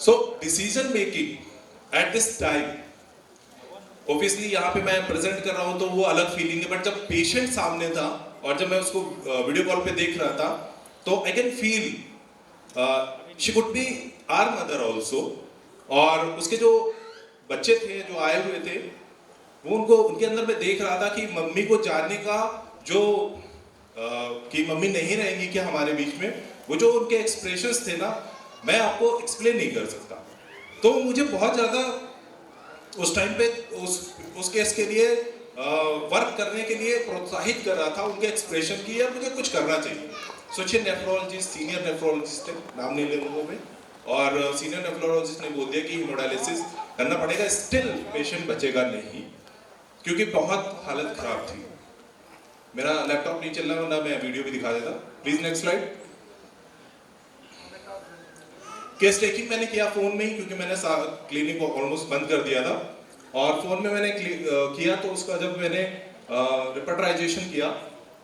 So decision making at this time, obviously यहाँ पे मैं प्रेजेंट कर रहा हूँ तो वो अलग फीलिंग है, बट जब पेशेंट सामने था और जब मैं उसको वीडियो कॉल पे देख रहा था तो I can feel she could be our mother also. और उसके जो बच्चे थे जो आए हुए थे वो उनको उनके अंदर मैं देख रहा था कि मम्मी को जानने का जो कि मम्मी नहीं रहेंगी क्या हमारे बीच में, वो जो उनके एक्सप्रेशंस थे ना, मैं आपको एक्सप्लेन नहीं कर सकता। तो मुझे बहुत ज़्यादा उस टाइम पे उस केस के लिए वर्क करने के लिए प्रोत्साहित कर रहा था उनके एक्सप्रेशन की, यार मुझे कुछ करना चाहिए। सचिन नेफ्रोलॉजिस्ट, सीनियर नेफ्रोलॉजिस्ट थे, नाम नहीं ले उनको मैं, और सीनियर नेफ्रोलॉजिस्ट ने बोल दिया कि हेमोडायलिसिस करना पड़ेगा, स्टिल पेशेंट बचेगा नहीं, क्योंकि बहुत हालत खराब थी। मेरा लैपटॉप नहीं चल रहा, वरना मैं वीडियो भी दिखा देता। Please next slide. Case taking मैंने किया फोन में ही, क्योंकि मैंने क्लिनिक को ऑलमोस्ट बंद कर दिया था, और फोन में मैंने किया। तो उसका जब मैंने रिपर्टराइजेशन किया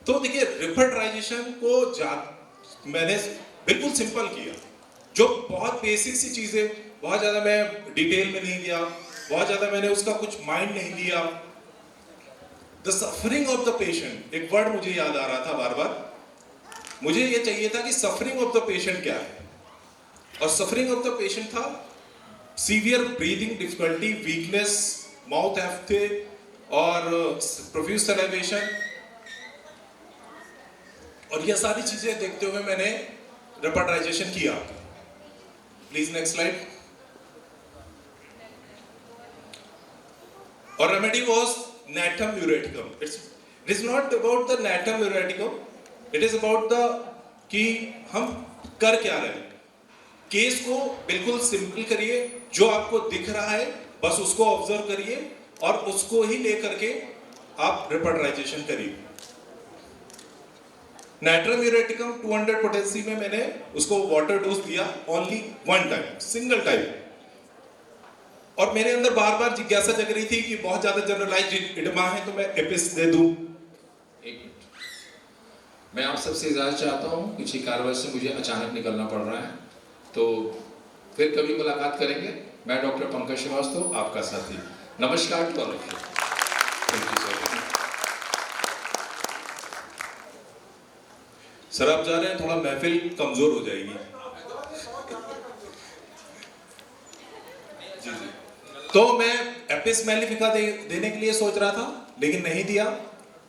तो देखिए रिपर्टराइजेशन को मैंने बिल्कुल सिंपल किया, जो बहुत बेसिक सी चीजें, बहुत ज्यादा मैं डिटेल में नहीं गया, बहुत ज्यादा मैंने उसका कुछ माइंड नहीं दिया। The suffering of the patient, एक वर्ड मुझे याद आ रहा था बार बार, मुझे ये चाहिए था कि सफरिंग ऑफ द पेशेंट क्या है, और सफरिंग ऑफ द पेशेंट था severe breathing difficulty, weakness, mouth aphthae और प्रोफ्यूज सलाइवेशन। और ये सारी चीजें देखते हुए मैंने रिपर्टराइजेशन किया। Please next slide. और remedy was natum uraticum. It is not about the natum uraticum. It is about the कि हम कर क्या रहे हैं। केस को बिल्कुल सिंपल करिए, जो आपको दिख रहा है बस उसको ऑब्जर्व करिए और उसको ही लेकर के आप रिपर्टराइजेशन करिए। नाइट्रम यूरेटिकम 200 पोटेंसी में मैंने उसको वाटर डोज दिया, only one time, single time. और मेरे अंदर बार बार जिज्ञासा जग रही थी कि बहुत ज्यादा जनरलाइज्ड इडमा है तो मैं एपिस दे दूं। एक मिनट, मैं आप सबसे इजाजत चाहता हूँ, कुछ ही कार्रवाई से मुझे अचानक निकलना पड़ रहा है, तो फिर कभी मुलाकात करेंगे। मैं डॉक्टर पंकज श्रीवास्तव, आपका साथी। नमस्कार to all of you. Thank you sir. Sir आप जा रहे हैं, थोड़ा महफिल कमजोर हो जाएगी। जी जी। तो मैं एपिस मेलिफिका देने के लिए सोच रहा था, लेकिन नहीं दिया।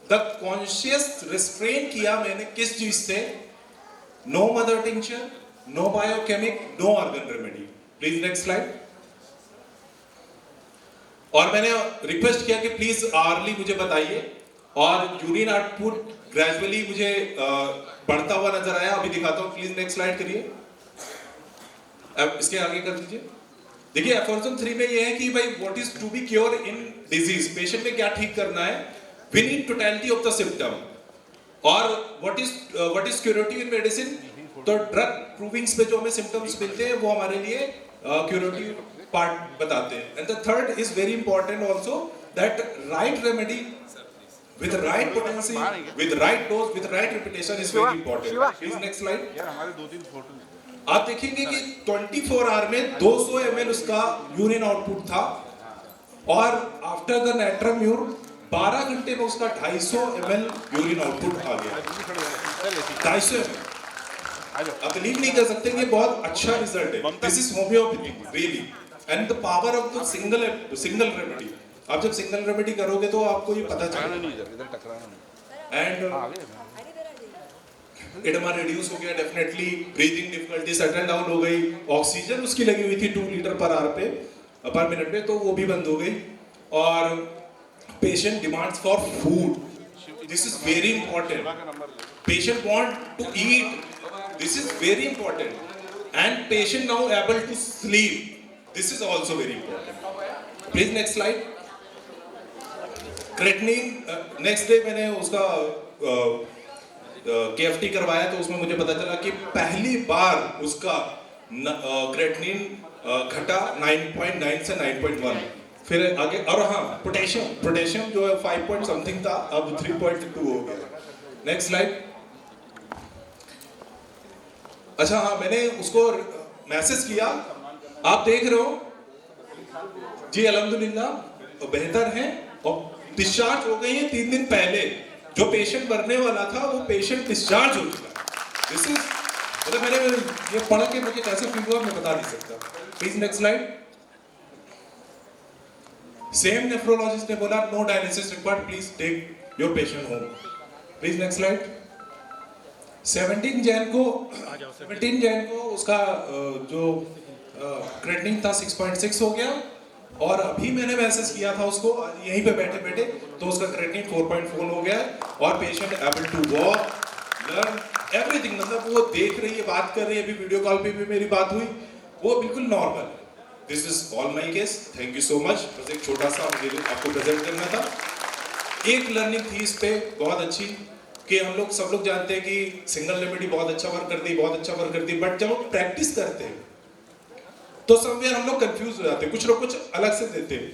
द कॉन्शियस रिस्ट्रेन किया मैंने किस चीज से? No mother tincture, no biochemic, no organ remedy. Please next slide. और मैंने रिक्वेस्ट किया कि प्लीज आर्ली मुझे बताइए, और यूरिन आउटपुट ग्रेजुअली मुझे बढ़ता हुआ नजर आया। अभी दिखाता हूं, प्लीज नेक्स्ट स्लाइड करिए। अब इसके आगे कर दीजिए। देखिए एफोरिज्म 3 में ये है कि भाई what is to be cure in disease, patient में क्या ठीक करना है। We need totality of the symptom, और what is curative in medicine. तो ड्रग प्रूविंग्स पे जो हमें सिम्पटम्स मिलते हैं वो हमारे लिए क्यूरेटिव पार्ट बताते हैं। And the third is very important also, that right remedy with right potency, with right dose, with right repetition is very important. Please next slide. यार हमारे 2-3 फोटो आप देखेंगे कि 24 आवर में 200 ml उसका यूरिन आउटपुट था, और आफ्टर द नाइट्रम्यूर 12 घंटे में उसका 250 ml यूरिन आउटपुट आ गया। 250 ml, आप बिलीव नहीं कर सकते कि बहुत अच्छा रिजल्ट है। This is homeopathy really, and the power of the single remedy. आप जब सिंगल रेमेडी करोगे तो आपको ये पता चलेगा। एंड एडमा रिड्यूस हो गया definitely, breathing difficulty settle down हो गई, ऑक्सीजन उसकी लगी हुई थी 2 लीटर पर मिनट पे, तो वो भी बंद हो गई। और patient demands for food, this is very important. Patient want to eat, this is very important. And patient now able to sleep, this is also very important. Please next slide. Creatinine next day मैंने उसका KFT करवाया, तो उसमें मुझे पता चला कि पहली बार उसका क्रेटनिन घटा 9.9 से 9.1, फिर आगे। और हाँ, पोटेशियम जो है 5 पॉइंट समथिंग था, अब 3.2 हो गया। Next slide. अच्छा हाँ, मैंने उसको मैसेज किया आप देख रहे हो जी, अल्हम्दुलिल्लाह बेहतर है और डिस्चार्ज हो गई है 3 दिन पहले। जो पेशेंट मरने वाला था वो पेशेंट डिस्चार्ज हो चुका। दिस इज मतलब मैंने ये पढ़ के मुझे कैसे फील हुआ मैं बता नहीं सकता। Please next slide. Same nephrologist ने बोला no dialysis required, please take your patient home. Please next slide. 17 Jan को उसका जो क्रेडिटिंग था 6.6 हो गया, और अभी मैंने मैसेज किया था उसको यहीं पे बैठे बैठे, तो उसका क्रेडिटिंग 4.4 हो गया और patient able to walk, learn everything. मतलब वो देख रही है, बात कर रही है, अभी वीडियो कॉल पे भी मेरी बात हुई, वो बिल्कुल normal. This is all my case. Thank you so much. बस एक छोटा सा मुझे आपको प्रेजेंट करना था। एक लर्निंग थी इस पे बहुत अच्छी कि हम लोग सब लोग जानते हैं कि सिंगल रेमेडी बहुत अच्छा वर्क करती है, बहुत अच्छा वर्क करती है, बट जब हम प्रैक्टिस करते हैं तो समवेयर हम लोग कंफ्यूज हो जाते हैं, कुछ लोग कुछ अलग से देते हैं।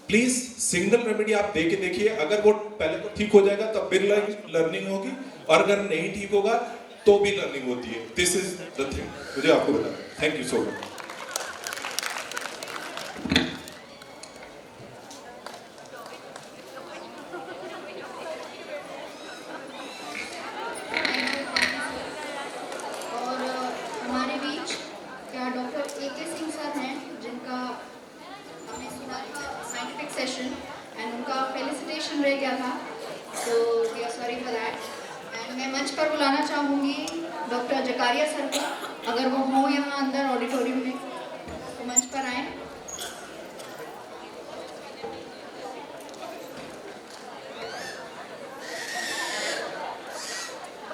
प्लीज सिंगल रेमेडी आप दे के देखिए, अगर वो पहले तो ठीक हो जाएगा तब फिर लर्निंग होगी, और अगर नहीं ठीक होगा तो भी लर्निंग होती है। दिस इज द थिंग मुझे आपको बताना। Thank you so much. और हमारे बीच क्या डॉक्टर ए.के. सिंह सर हैं, जिनका हमने सुना था साइंटिफिक सेशन एंड उनका फेलिसिटेशन रह गया था, तो we are sorry for that. And मैं मंच पर बुलाना चाहूँगी डॉक्टर जकारिया सर को, अगर वो हों यहाँ अंदर ऑडिटोरियम में तो मंच पर आएँ।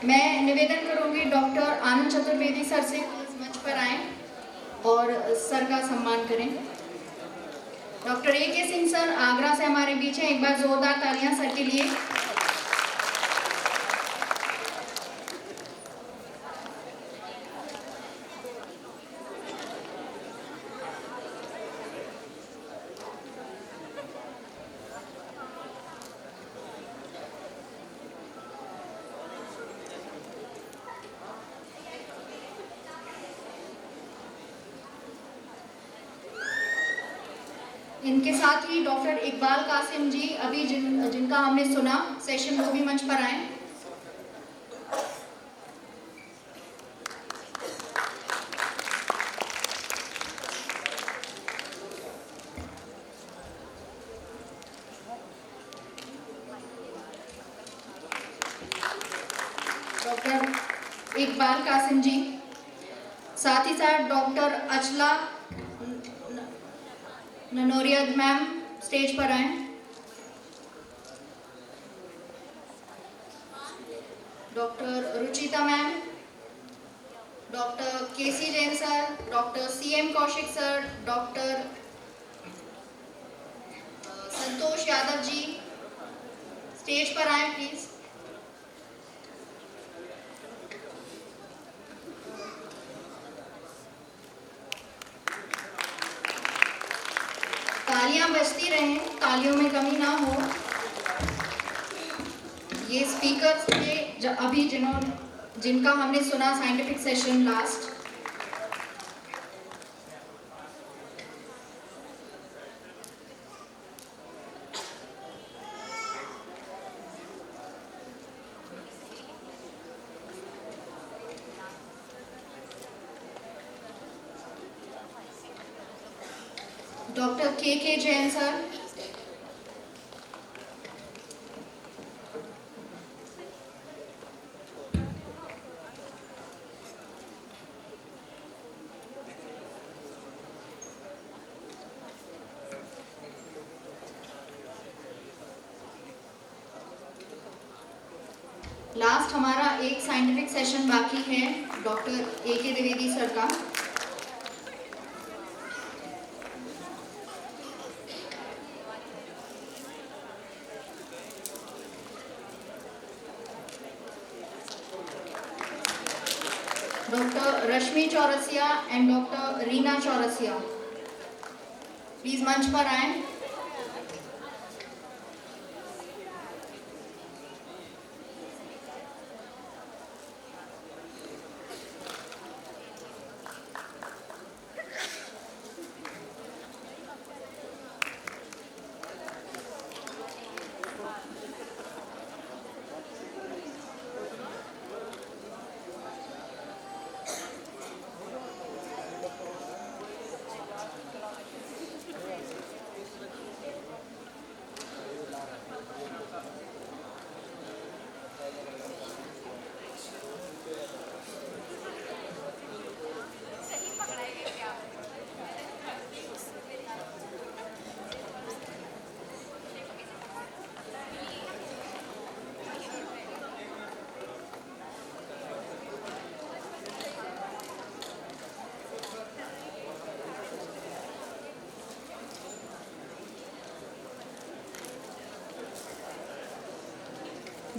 मैं निवेदन करूंगी डॉक्टर आनंद चतुर्वेदी सर से इस मंच पर आएं और सर का सम्मान करें। Doctor A K. Singh sir Agra से हमारे बीच हैं, एक बार जोरदार तालियां सर के लिए। इनके साथ ही डॉक्टर इकबाल कासिम जी, अभी जिनका हमने सुना सेशन, वो भी मंच पर आए। डॉक्टर इकबाल कासिम जी, साथ ही साथ doctor Achala Nanoria ma'am stage पर आए। Doctor Ruchita ma'am, doctor K C. Jain sir, doctor C M. Kaushik sir, doctor Santosh Yadav ji stage पर आए प्लीज। तालियां बजती रहें, तालियों में कमी ना हो। ये स्पीकर्स थे अभी जिनका हमने सुना साइंटिफिक सेशन लास्ट। डॉक्टर के जैन सर, लास्ट हमारा एक साइंटिफिक सेशन बाकी है डॉक्टर ए.के. द्विवेदी सर का। Doctor Rashmi Chaurasia and doctor Reena Chaurasia please मंच पर आए।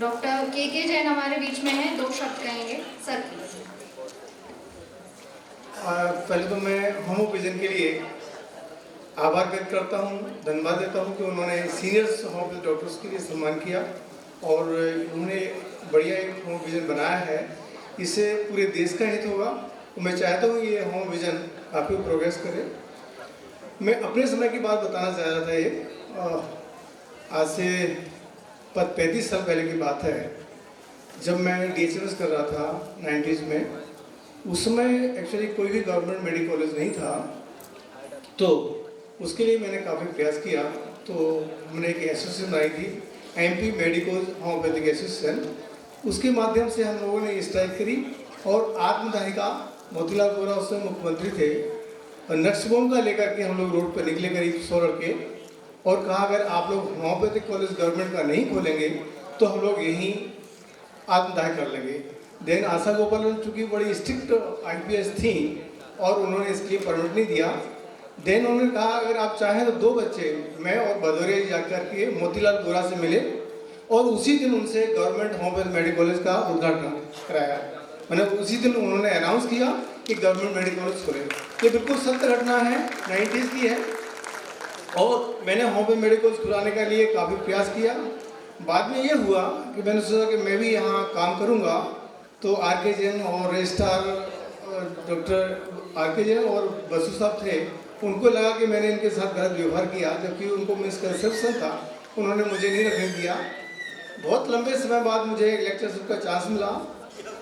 डॉक्टर के जैन हमारे बीच में हैं, 2 शब्द कहेंगे सर। पहले तो मैं होमो विजन के लिए आभार व्यक्त करता हूँ, धन्यवाद देता हूँ कि उन्होंने सीनियर्स होमो डॉक्टर्स के लिए सम्मान किया और उन्होंने बढ़िया एक होमो विजन बनाया है। इससे पूरे देश का हित होगा। तो मैं चाहता हूँ ये होमो विजन काफ़ी प्रोग्रेस करे। मैं अपने समय की बात बताना चाह रहा था। एक आज से 35 साल पहले की बात है, जब मैं DHMS कर रहा था 90s में। उस समय एक्चुअली कोई भी गवर्नमेंट मेडिकल कॉलेज नहीं था, तो उसके लिए मैंने काफ़ी प्रयास किया। तो हमने एक एसोसिएशन बनाई थी, MP मेडिकल होम्योपैथिक एसोसिएशन। उसके माध्यम से हम लोगों ने स्ट्राइक करी और आत्मदाही का मोतीलाल वोरा उस समय मुख्यमंत्री थे, और नक्सबोम का लेकर के हम लोग रोड पर निकले करीब 100 लड़के, और कहा अगर आप लोग होम्योपैथिक कॉलेज गवर्नमेंट का नहीं खोलेंगे तो हम लोग यहीं आत्मदाह कर लेंगे। देन आशा गोपालन चूँकि बड़ी स्ट्रिक्ट IPS थी और उन्होंने इसके लिए परमिट नहीं दिया। देन उन्होंने कहा अगर आप चाहें तो 2 बच्चे, मैं और भदौरिया जाकर के मोतीलाल वोरा से मिले और उसी दिन उनसे गवर्नमेंट होम्योपैथिक मेडिकल कॉलेज का उद्घाटन कराया। मतलब उसी दिन उन्होंने अनाउंस किया कि गवर्नमेंट मेडिकल कॉलेज खोले। ये बिल्कुल सत्य घटना है, 90s की है। और मैंने होम्योपैथिक मेडिकल कॉलेज खुलाने के लिए काफ़ी प्रयास किया। बाद में ये हुआ कि मैंने सोचा कि मैं भी यहाँ काम करूँगा, तो RK जैन और रजिस्ट्रार डॉक्टर RK जैन और बसु साहब थे, उनको लगा कि मैंने इनके साथ गलत व्यवहार किया, जबकि उनको मिसकंसेप्शन था, उन्होंने मुझे नहीं रखने दिया। बहुत लंबे समय बाद मुझे एक लेक्चरशिप का चांस मिला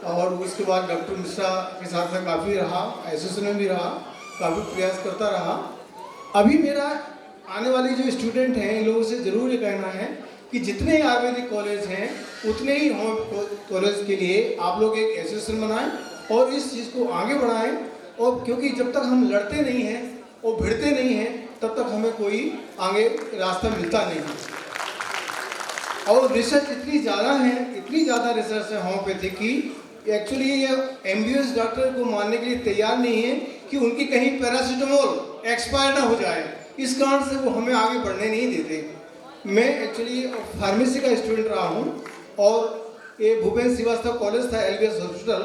और उसके बाद डॉक्टर मिश्रा के साथ में काफ़ी रहा, एसोसिएशन में भी रहा, काफ़ी प्रयास करता रहा। अभी मेरा आने वाली जो स्टूडेंट हैं, इन लोगों से ज़रूर ये कहना है कि जितने आयुर्वेदिक कॉलेज हैं उतने ही होम कॉलेज के लिए आप लोग एक एसोसिएशन बनाएं और इस चीज़ को आगे बढ़ाएं। और क्योंकि जब तक हम लड़ते नहीं हैं और भिड़ते नहीं हैं, तब तक हमें कोई आगे रास्ता मिलता नहीं है। और रिसर्च इतनी ज़्यादा है, इतनी ज़्यादा रिसर्च है होम्योपैथी की, एक्चुअली ये MBBS डॉक्टर को मानने के लिए तैयार नहीं है कि उनकी कहीं पैरासीटामोल एक्सपायर ना हो जाए। इस कारण से वो हमें आगे बढ़ने नहीं देते। मैं एक्चुअली फार्मेसी का स्टूडेंट रहा हूँ और ये भूपेन्द्र श्रीवास्तव कॉलेज था LBS हॉस्पिटल,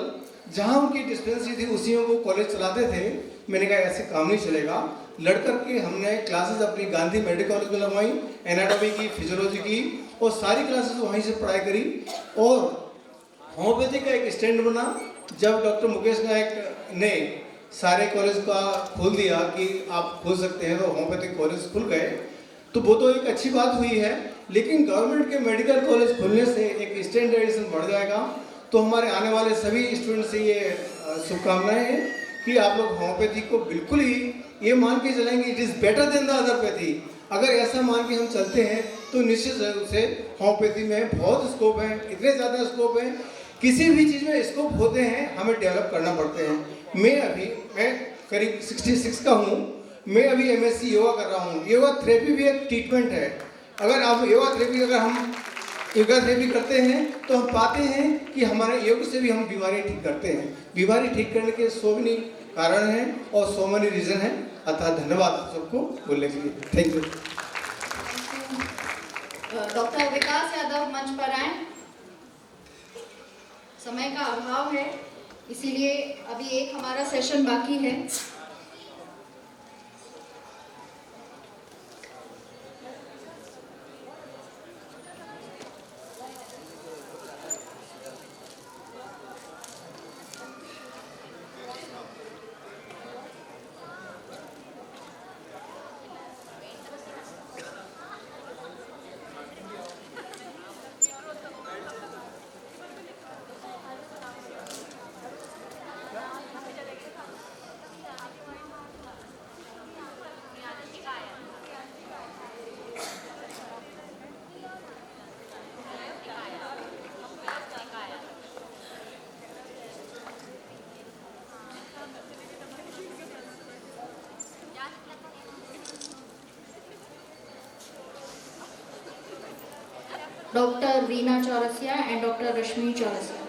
जहाँ उनकी डिस्पेंसरी थी, उसी में वो कॉलेज चलाते थे। मैंने कहा ऐसे काम नहीं चलेगा। लड़ करके हमने क्लासेस अपनी गांधी मेडिकल कॉलेज में लगवाई, एनाटॉमी की, फिजियोलॉजी की, और सारी क्लासेस वहीं से पढ़ाई करी। और होम्योपैथी का एक स्टैंड बना। जब डॉक्टर मुकेश नायक ने सारे कॉलेज का खोल दिया कि आप खोल सकते हैं, तो होम्योपैथिक कॉलेज खुल गए, तो वो तो एक अच्छी बात हुई है। लेकिन गवर्नमेंट के मेडिकल कॉलेज खुलने से एक स्टैंडर्डाइजेशन बढ़ जाएगा। तो हमारे आने वाले सभी स्टूडेंट से ये शुभकामनाएं हैं कि आप लोग होम्योपैथी को बिल्कुल ही ये मान के चलेंगे it is better than the otherpathy. अगर ऐसा मान के हम चलते हैं तो निश्चित रूप से होम्योपैथी में बहुत स्कोप है, इतने ज़्यादा स्कोप है। किसी भी चीज़ में स्कोप होते हैं, हमें डेवलप करना पड़ते हैं। मैं करीब 66 का हूँ। मैं अभी MSc योगा कर रहा हूँ। योगा थेरेपी भी एक ट्रीटमेंट है। अगर आप योगा थेरेपी करते हैं तो हम पाते हैं कि हमारे योग से भी हम बीमारी ठीक करते हैं। बीमारी ठीक करने के 100 मनी कारण हैं और 100 मनी रीज़न हैं। अतः धन्यवाद सबको बोलने के लिए। Thank you. डॉक्टर विकास यादव मंच पर आए। समय का अभाव है, इसीलिए अभी एक हमारा सेशन बाकी है। Dr. Reena Chaurasia and Dr. Rashmi Chaurasia.